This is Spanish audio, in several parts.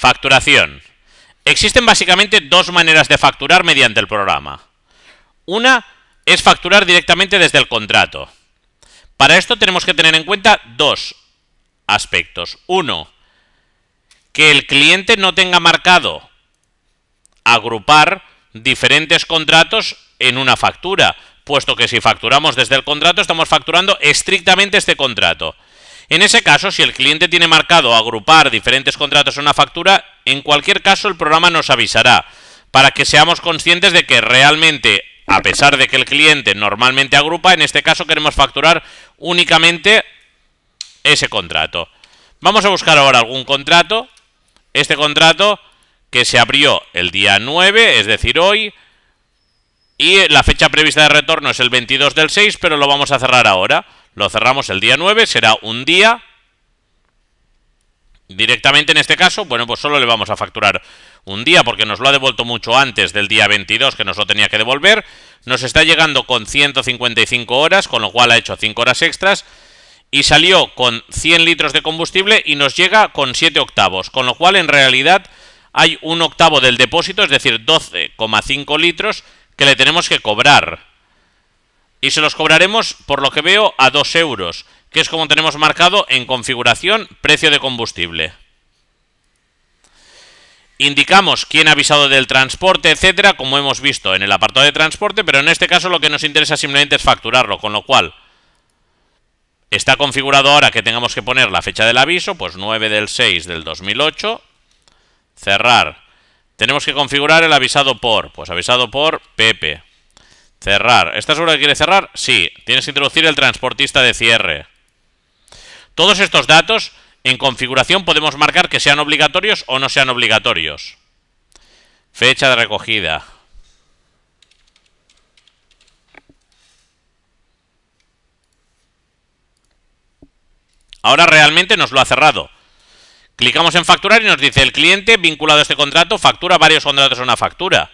Facturación. Existen básicamente dos maneras de facturar mediante el programa. Una es facturar directamente desde el contrato. Para esto tenemos que tener en cuenta dos aspectos. Uno, que el cliente no tenga marcado agrupar diferentes contratos en una factura, puesto que si facturamos desde el contrato estamos facturando estrictamente este contrato. En ese caso, si el cliente tiene marcado agrupar diferentes contratos en una factura, en cualquier caso el programa nos avisará para que seamos conscientes de que realmente, a pesar de que el cliente normalmente agrupa, en este caso queremos facturar únicamente ese contrato. Vamos a buscar ahora algún contrato. Este contrato que se abrió el día 9, es decir, hoy, y la fecha prevista de retorno es el 22 del 6, pero lo vamos a cerrar ahora. Lo cerramos el día 9, será un día. Directamente en este caso, bueno, pues solo le vamos a facturar un día porque nos lo ha devuelto mucho antes del día 22 que nos lo tenía que devolver. Nos está llegando con 155 horas, con lo cual ha hecho 5 horas extras. Y salió con 100 litros de combustible y nos llega con 7 octavos, con lo cual en realidad hay un octavo del depósito, es decir, 12,5 litros que le tenemos que cobrar. Y se los cobraremos, por lo que veo, a 2 euros, que es como tenemos marcado en configuración precio de combustible. Indicamos quién ha avisado del transporte, etcétera, como hemos visto en el apartado de transporte, pero en este caso lo que nos interesa simplemente es facturarlo, con lo cual está configurado ahora que tengamos que poner la fecha del aviso, pues 9 del 6 del 2008, cerrar. Tenemos que configurar el avisado por, pues avisado por Pepe. Cerrar. ¿Estás seguro que quiere cerrar? Sí. Tienes que introducir el transportista de cierre. Todos estos datos en configuración podemos marcar que sean obligatorios o no sean obligatorios. Fecha de recogida. Ahora realmente nos lo ha cerrado. Clicamos en facturar y nos dice el cliente vinculado a este contrato factura varios contratos a una factura.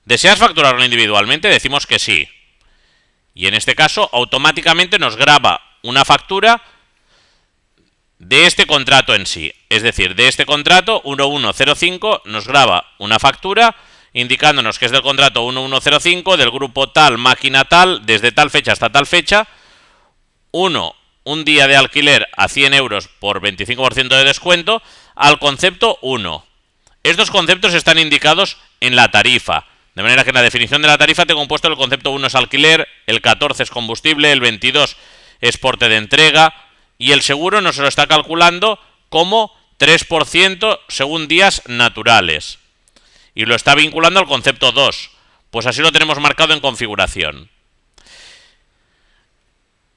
¿Deseas facturarlo individualmente? Decimos que sí. Y en este caso automáticamente nos graba una factura de este contrato en sí. Es decir, de este contrato 1105 nos graba una factura indicándonos que es del contrato 1105 del grupo tal, máquina tal, desde tal fecha hasta tal fecha. Un día de alquiler a 100 euros por 25% de descuento al concepto 1. Estos conceptos están indicados en la tarifa. De manera que en la definición de la tarifa tengo puesto el concepto 1 es alquiler, el 14 es combustible, el 22 es porte de entrega y el seguro nos lo está calculando como 3% según días naturales. Y lo está vinculando al concepto 2. Pues así lo tenemos marcado en configuración.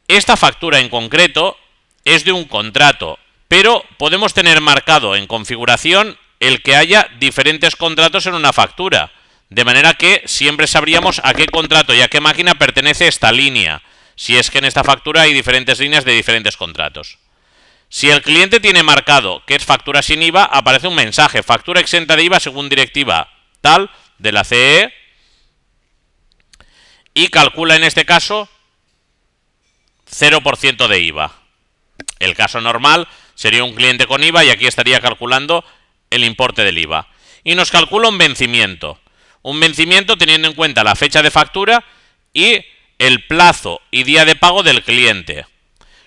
Esta factura en concreto es de un contrato, pero podemos tener marcado en configuración el que haya diferentes contratos en una factura. De manera que siempre sabríamos a qué contrato y a qué máquina pertenece esta línea, si es que en esta factura hay diferentes líneas de diferentes contratos. Si el cliente tiene marcado que es factura sin IVA, aparece un mensaje, factura exenta de IVA según directiva tal de la CEE, y calcula en este caso 0% de IVA. El caso normal sería un cliente con IVA y aquí estaría calculando el importe del IVA. Y nos calcula un vencimiento. Un vencimiento teniendo en cuenta la fecha de factura y el plazo y día de pago del cliente.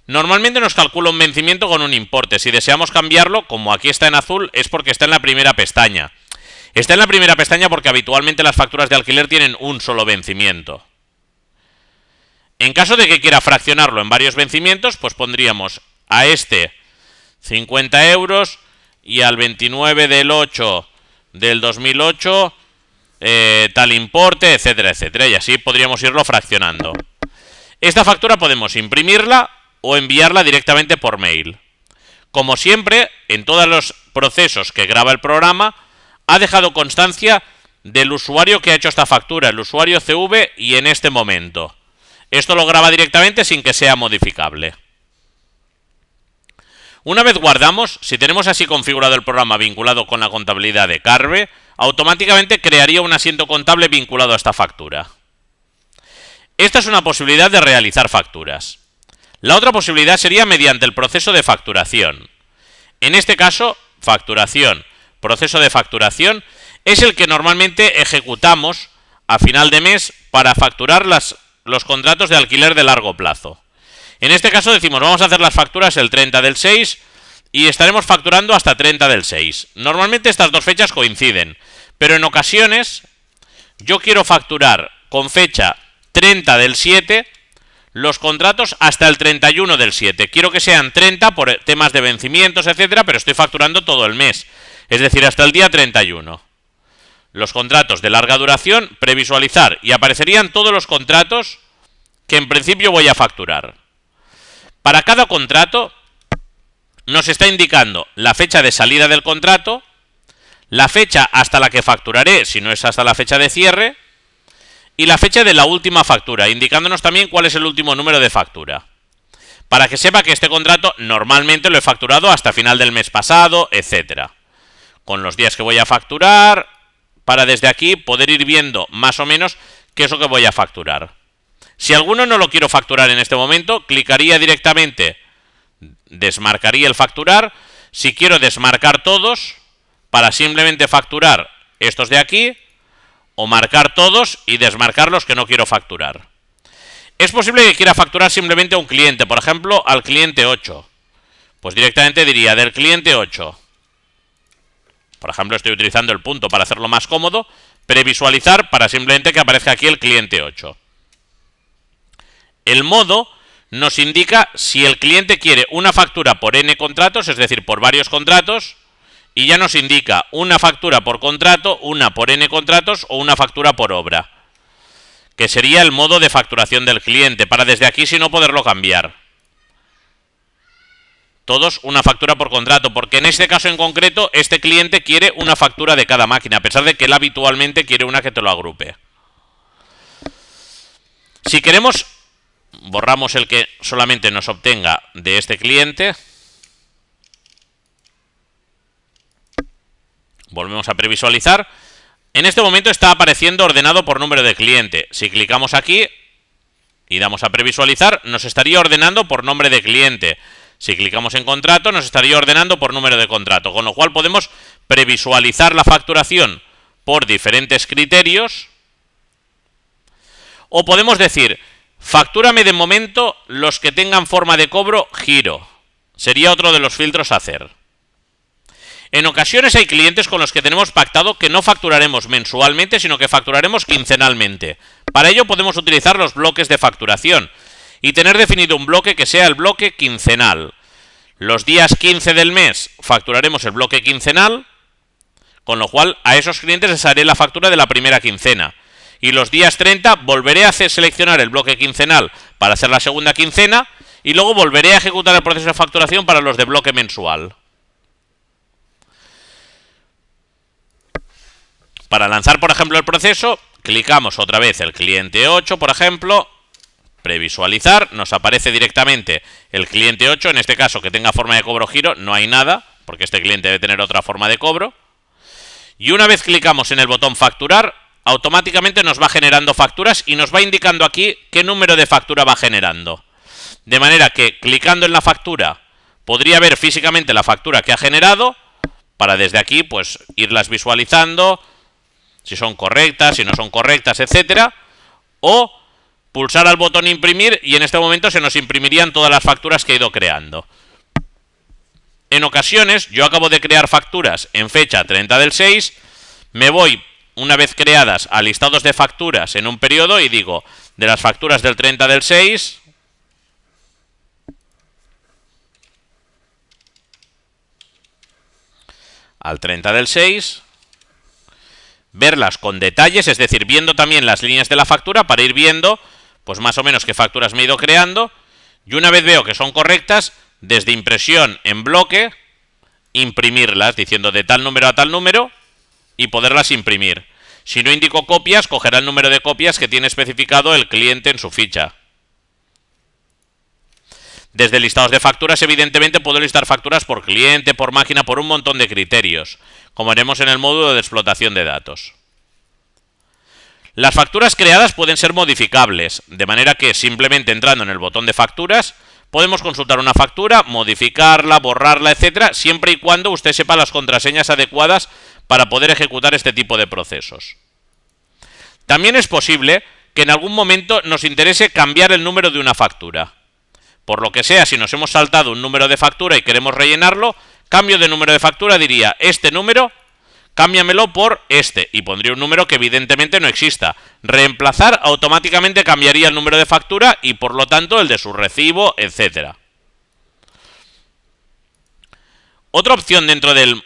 Normalmente nos calcula un vencimiento con un importe. Si deseamos cambiarlo, como aquí está en azul, es porque está en la primera pestaña. Está en la primera pestaña porque habitualmente las facturas de alquiler tienen un solo vencimiento. En caso de que quiera fraccionarlo en varios vencimientos, pues pondríamos a este 50 euros y al 29 del 8 del 2008 tal importe, etcétera, etcétera. Y así podríamos irlo fraccionando. Esta factura podemos imprimirla o enviarla directamente por mail. Como siempre, en todos los procesos que graba el programa, ha dejado constancia del usuario que ha hecho esta factura, el usuario CV y en este momento. Esto lo graba directamente sin que sea modificable. Una vez guardamos, si tenemos así configurado el programa vinculado con la contabilidad de Carve, automáticamente crearía un asiento contable vinculado a esta factura. Esta es una posibilidad de realizar facturas. La otra posibilidad sería mediante el proceso de facturación. En este caso, facturación, proceso de facturación, es el que normalmente ejecutamos a final de mes para facturar los contratos de alquiler de largo plazo. En este caso decimos, vamos a hacer las facturas el 30 del 6 y estaremos facturando hasta 30 del 6. Normalmente estas dos fechas coinciden, pero en ocasiones yo quiero facturar con fecha 30 del 7 los contratos hasta el 31 del 7. Quiero que sean 30 por temas de vencimientos, etcétera, pero estoy facturando todo el mes, es decir, hasta el día 31. Los contratos de larga duración, previsualizar, y aparecerían todos los contratos que en principio voy a facturar. Para cada contrato nos está indicando la fecha de salida del contrato, la fecha hasta la que facturaré, si no es hasta la fecha de cierre, y la fecha de la última factura, indicándonos también cuál es el último número de factura. Para que sepa que este contrato normalmente lo he facturado hasta final del mes pasado, etcétera. Con los días que voy a facturar, para desde aquí poder ir viendo más o menos qué es lo que voy a facturar. Si alguno no lo quiero facturar en este momento, clicaría directamente, desmarcaría el facturar. Si quiero desmarcar todos, para simplemente facturar estos de aquí, o marcar todos y desmarcar los que no quiero facturar. Es posible que quiera facturar simplemente a un cliente, por ejemplo, al cliente 8. Pues directamente diría del cliente 8. Por ejemplo, estoy utilizando el punto para hacerlo más cómodo, previsualizar para simplemente que aparezca aquí el cliente 8. El modo nos indica si el cliente quiere una factura por N contratos, es decir, por varios contratos, y ya nos indica una factura por contrato, una por N contratos o una factura por obra, que sería el modo de facturación del cliente, para desde aquí si no poderlo cambiar. Todos una factura por contrato, porque en este caso en concreto este cliente quiere una factura de cada máquina, a pesar de que él habitualmente quiere una que te lo agrupe. Si queremos, borramos el que solamente nos obtenga de este cliente. Volvemos a previsualizar. En este momento está apareciendo ordenado por número de cliente. Si clicamos aquí y damos a previsualizar, nos estaría ordenando por nombre de cliente. Si clicamos en contrato, nos estaría ordenando por número de contrato. Con lo cual podemos previsualizar la facturación por diferentes criterios. O podemos decir, factúrame de momento los que tengan forma de cobro giro. Sería otro de los filtros a hacer. En ocasiones hay clientes con los que tenemos pactado que no facturaremos mensualmente, sino que facturaremos quincenalmente. Para ello podemos utilizar los bloques de facturación y tener definido un bloque que sea el bloque quincenal. Los días 15 del mes facturaremos el bloque quincenal, con lo cual a esos clientes les haré la factura de la primera quincena. Y los días 30 volveré a seleccionar el bloque quincenal para hacer la segunda quincena y luego volveré a ejecutar el proceso de facturación para los de bloque mensual. Para lanzar, por ejemplo, el proceso, clicamos otra vez el cliente 8, por ejemplo, previsualizar, nos aparece directamente el cliente 8, en este caso que tenga forma de cobro giro, no hay nada, porque este cliente debe tener otra forma de cobro. Y una vez clicamos en el botón facturar, automáticamente nos va generando facturas y nos va indicando aquí qué número de factura va generando. De manera que clicando en la factura podría ver físicamente la factura que ha generado, para desde aquí pues irlas visualizando, si son correctas, si no son correctas, etcétera, o pulsar al botón imprimir y en este momento se nos imprimirían todas las facturas que he ido creando. En ocasiones, yo acabo de crear facturas en fecha 30 del 6, me voy, una vez creadas, a listados de facturas en un periodo y digo, de las facturas del 30 del 6, al 30 del 6, verlas con detalles, es decir, viendo también las líneas de la factura para ir viendo, pues más o menos qué facturas me he ido creando, y una vez veo que son correctas, desde impresión en bloque, imprimirlas, diciendo de tal número a tal número, y poderlas imprimir. Si no indico copias, cogerá el número de copias que tiene especificado el cliente en su ficha. Desde listados de facturas, evidentemente, puedo listar facturas por cliente, por máquina, por un montón de criterios, como haremos en el módulo de explotación de datos. Las facturas creadas pueden ser modificables, de manera que simplemente entrando en el botón de facturas Podemos consultar una factura, modificarla, borrarla, etcétera, siempre y cuando usted sepa las contraseñas adecuadas para poder ejecutar este tipo de procesos. También es posible que en algún momento nos interese cambiar el número de una factura. Por lo que sea, si nos hemos saltado un número de factura y queremos rellenarlo, cambio de número de factura, diría, este número, cámbiamelo por este, y pondría un número que evidentemente no exista. Reemplazar automáticamente cambiaría el número de factura y por lo tanto el de su recibo, etcétera. Otra opción dentro del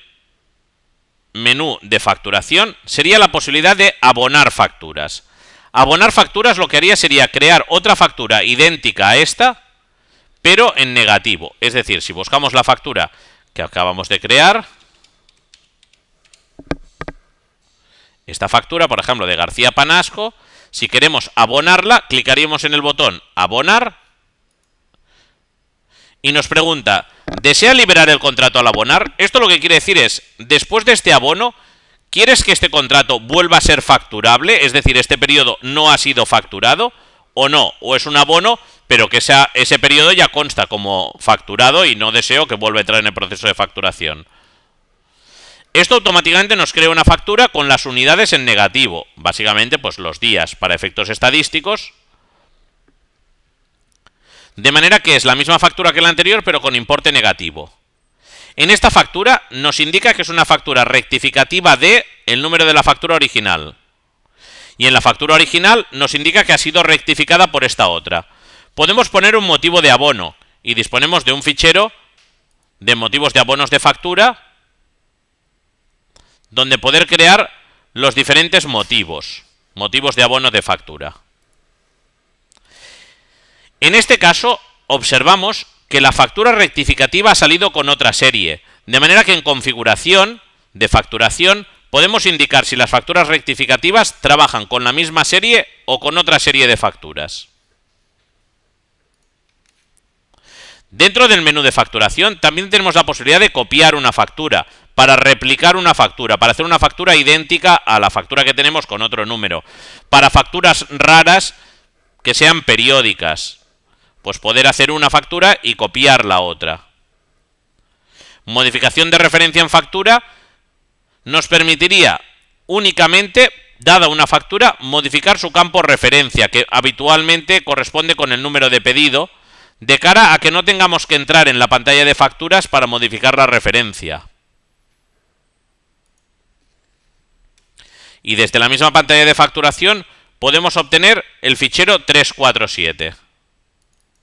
menú de facturación sería la posibilidad de abonar facturas. Abonar facturas lo que haría sería crear otra factura idéntica a esta, pero en negativo. Es decir, si buscamos la factura que acabamos de crear, esta factura, por ejemplo, de García Panasco, si queremos abonarla, clicaríamos en el botón abonar y nos pregunta, ¿desea liberar el contrato al abonar? Esto lo que quiere decir es, después de este abono, ¿quieres que este contrato vuelva a ser facturable? Es decir, este periodo no ha sido facturado o no, o es un abono, pero que ese periodo ya consta como facturado y no deseo que vuelva a entrar en el proceso de facturación. Esto automáticamente nos crea una factura con las unidades en negativo, básicamente pues los días para efectos estadísticos, de manera que es la misma factura que la anterior pero con importe negativo. En esta factura nos indica que es una factura rectificativa de el número de la factura original. Y en la factura original nos indica que ha sido rectificada por esta otra. Podemos poner un motivo de abono y disponemos de un fichero de motivos de abonos de factura donde poder crear los diferentes motivos de abono de factura. En este caso, observamos que la factura rectificativa ha salido con otra serie, de manera que en configuración de facturación podemos indicar si las facturas rectificativas trabajan con la misma serie o con otra serie de facturas. Dentro del menú de facturación también tenemos la posibilidad de copiar una factura, para replicar una factura, para hacer una factura idéntica a la factura que tenemos con otro número. Para facturas raras que sean periódicas, pues poder hacer una factura y copiar la otra. Modificación de referencia en factura nos permitiría únicamente, dada una factura, modificar su campo referencia, que habitualmente corresponde con el número de pedido, de cara a que no tengamos que entrar en la pantalla de facturas para modificar la referencia. Y desde la misma pantalla de facturación podemos obtener el fichero 347.